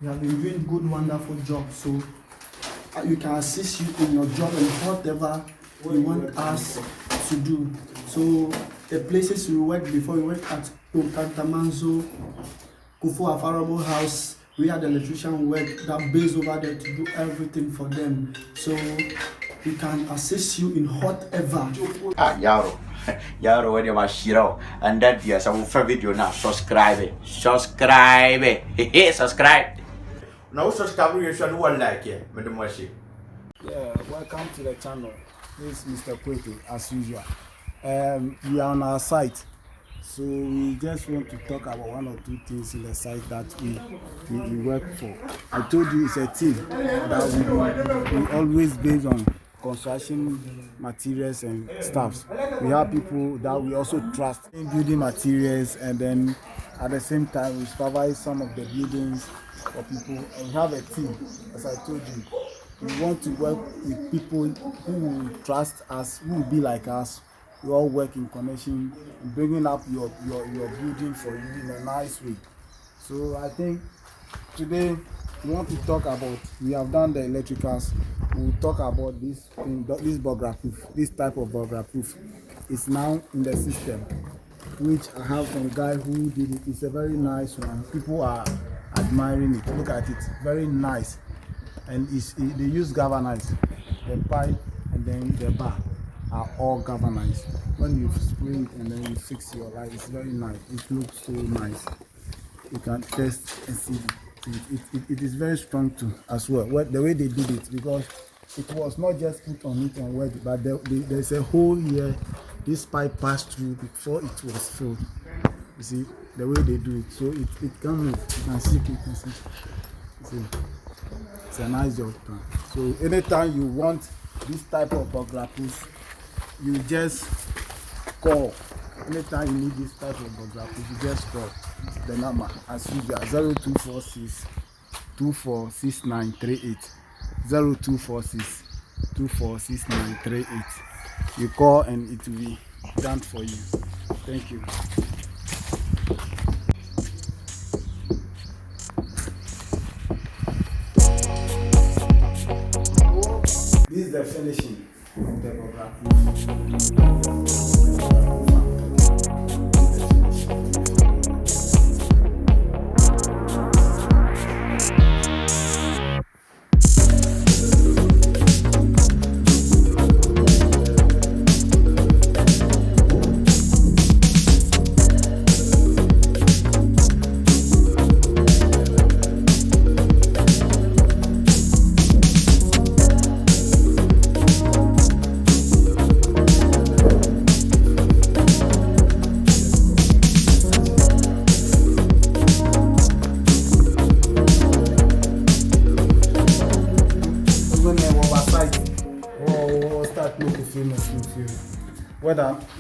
You have been doing good, wonderful job. So we can assist you in your job and whatever you want us to do. So the places we worked before, we worked at Okantamanzo, Kufu Affordable House. We had an electrician work that base over there to do everything for them. So we can assist you in whatever. Yaro. Yaro, when you're my hero, and that yes, I will for video now. Subscribe it. Subscribe it. Subscribe. Now, subscribe you should one like it, Madam Washi. Yeah, welcome to the channel. This is Mr. Kwete, as usual. We are on our site, so we just want to talk about one or two things in the site that we work for. I told you it's a team that we always based on construction materials and stuffs. We have people that we also trust in building materials, and then at the same time we supervise some of the buildings for people. And we have a team, as I told you. We want to work with people who will trust us, who will be like us. We all work in connection, bringing up your building for you in a nice way. So I think today we want to talk about, we have done the electricals. We'll talk about this thing, this burglar proof, this type of burglar proof. It's now in the system, which I have some guy who did it. It's a very nice one. People are admiring it. Look at it, very nice. And they use galvanized. The pipe and then the bar are all galvanized. When you spray it and then you fix your light, it's very nice. It looks so nice. You can test and see it is very strong too as well. The way they did it, because it was not just put on it and wet, but there's a hole here. This pipe passed through before it was filled. You see the way they do it, so it can move. You can see it. You can see. It's a nice job done. So anytime you want this type of burglar proof, you just call. Anytime you need this type of burglar proof, you just call the number as usual, 0246 246938. 0246 246938. You call and it will be done for you. Thank you. This is the finishing of the burglar proof.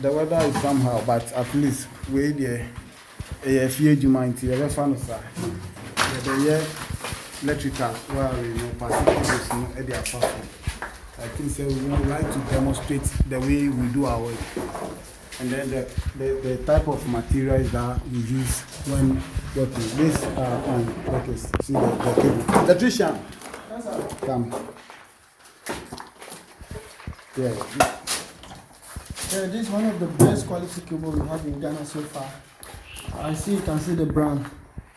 The weather is somehow, but at least we there a few humanity, the fan sir. The electrical well, you know, particularly at their platform. I think so we would like to demonstrate the way we do our work. And then the type of materials that we use when working. This okay, see the cable. Electrician, come. Yeah. Yeah, this is one of the best quality cable we have in Ghana so far. You can see the brand.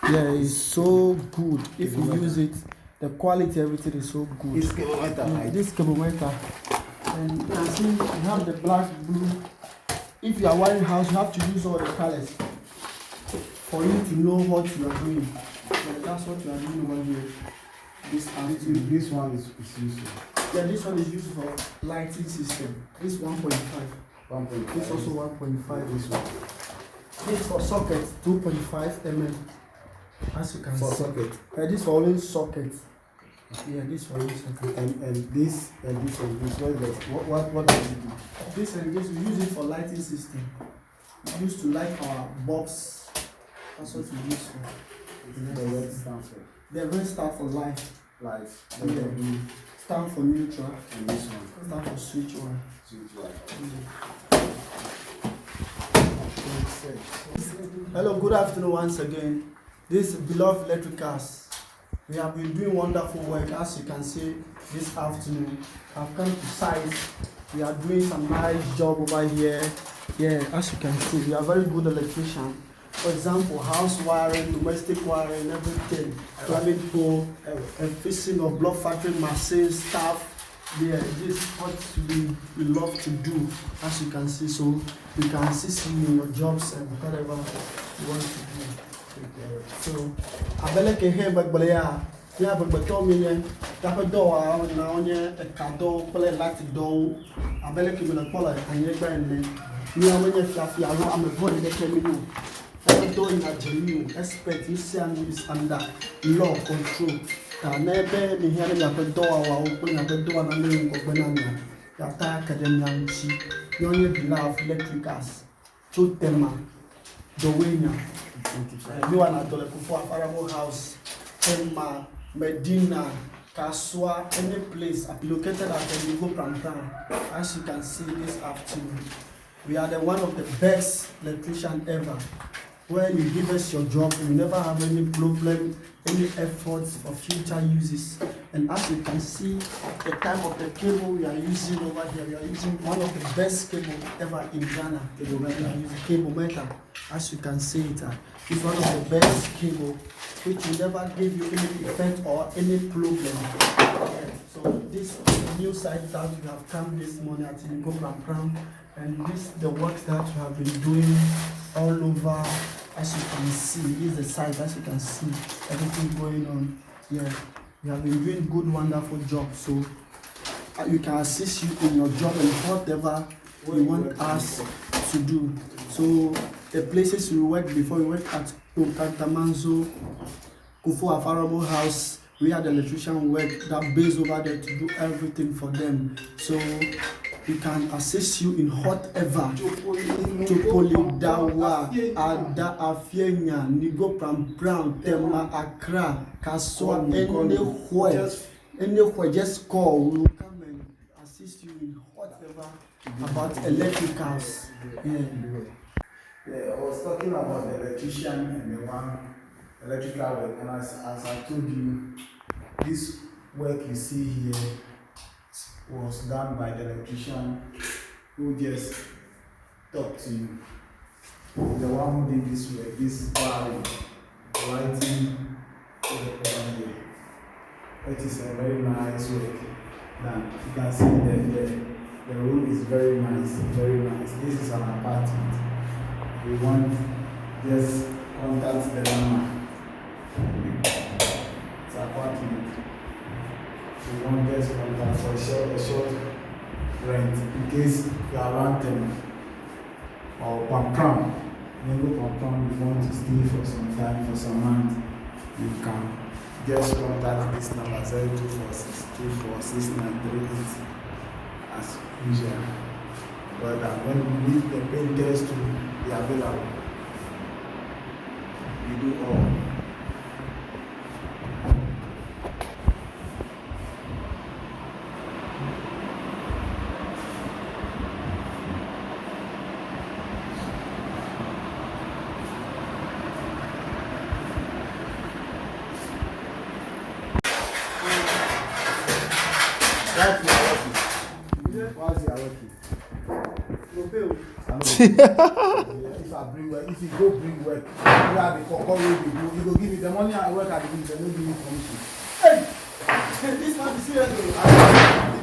Yeah, it's so good. If you use it, the quality, everything is so good. This cable meter, right? This cable meter. And you can see you have the black, blue. If you are wiring house, you have to use all the colors for you to know what you are doing. So that's what you are doing when you this one is useful. Yeah, this one is used for lighting system. This 1.5. This also 1.5. This one. This for socket 2.5 mm. As you can for see. Socket. This for only socket. Yeah, this for only socket. And this and this and this. What do you do? This and this we use it for lighting system. We used to light our box. That's what we use for. The red stand for. The red stand for light. Light. Yeah. Stand for neutral. And this one. Stand for switch one. Switch one. Hello, good afternoon once again. This is Beloved Electricals. We have been doing wonderful work, as you can see this afternoon. I've come to site. We are doing some nice job over here. Yeah, as you can see, we are very good electrician. For example, house wiring, domestic wiring, everything, plumbing pole, fixing of block factory machine stuff. Yeah, this is what we love to do, as you can see. So we can assist you in your jobs and whatever you want to do. So I like to hear about Balea. Yeah, but told me that door now on a cado, play like the door. I like to call it and you're going to me. I'm a body that can do. I'm doing a genuine expert. You see, is under law control. Never be hearing a door or open a door and a name of banana. The attack academy, you only love electricals. To them, the winner. You are not the Farabo House, Emma, Medina, Kaswa, any place located at the Nigo Pram. As you can see this afternoon, we are one of the best electrician ever. When you give us your job, you never have any problem, any efforts for future uses. And as you can see, the type of the cable we are using over here, we are using one of the best cable ever in Ghana. We are using cable metal. As you can see it, it's one of the best cable which will never give you any effect or any problem. So this new site that we have come this morning at Nigo Pram, and this the work that we have been doing all over. As you can see, this is the site. As you can see, everything going on here. We have been doing good, wonderful job. So we can assist you in your job and whatever you want us to do. So the places we worked before, we worked at Okantamanzo, Kufu Afarabo House. We had the electrician work that base over there to do everything for them. So we can assist you in whatever. Tupoli Dawa, Ada Afienya, Nigo Pram, Tema Accra, Kaswa, anywhere, just call. We will come and assist you in whatever about electricals. Yeah, I was talking about the electrician and the one electrical work, and as I told you, this work you see here was done by the electrician who just talked to you. The one who did this work, this wiring, lighting, it is a very nice work. Now you can see the room is very nice, very nice. This is an apartment. We want just contact the number. It's an apartment. We want just contact for a short rent in case you are renting or Pampram. Maybe Pampram, you want to stay for some time, for some months, you can just contact this number 0246 246 as usual. But when we need the painters to be available, we do all. That's my working. What's your working? If I bring work, if you go bring work, you have the cocoa you go give me the money I work at the business, no give me commission. Hey! This man is serious.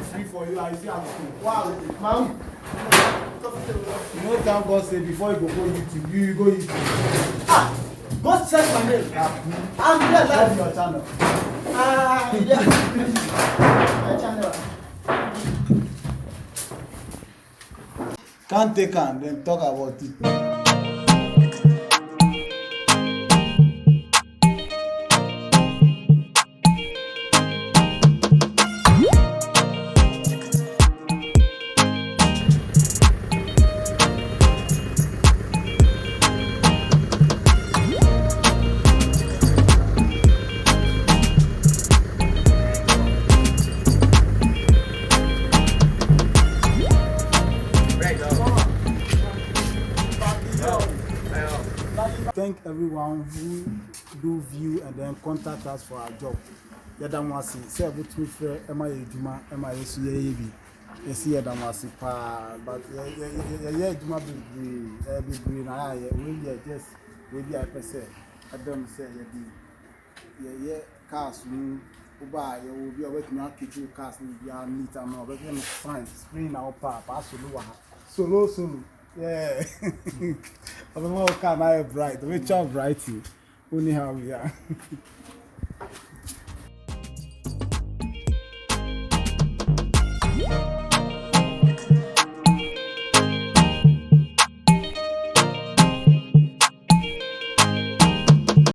It's free for you, I see how to do. Wow, man. You know, thank God say before you go YouTube, you go YouTube. Ah! Go search my name. I'm there live your channel. Yeah. My channel. Can't take on, then talk about it. Thank everyone who do view and then contact us for our job. Yɛda mo ase sɛ ɛbɛtumi frɛ ɛma yɛ adwuma ɛma yɛ so yɛyɛ bi yɛsi yɛda mo ase paa but yɛyɛ adwuma bebree na ayɛ wɔyɛ just wɔbi a yɛpɛ sɛ ɛdɛm sɛ yɛde yɛyɛ cars mu woba yɛwɔ bi a wɔbɛtumi akekye cars no biara neat ama wɔbɛhwɛ no fine spring na wɔpa solo wɔ ha solo yeah ɔbɛma wo car na ayɛ bright ɔbɛtwa bright only how we are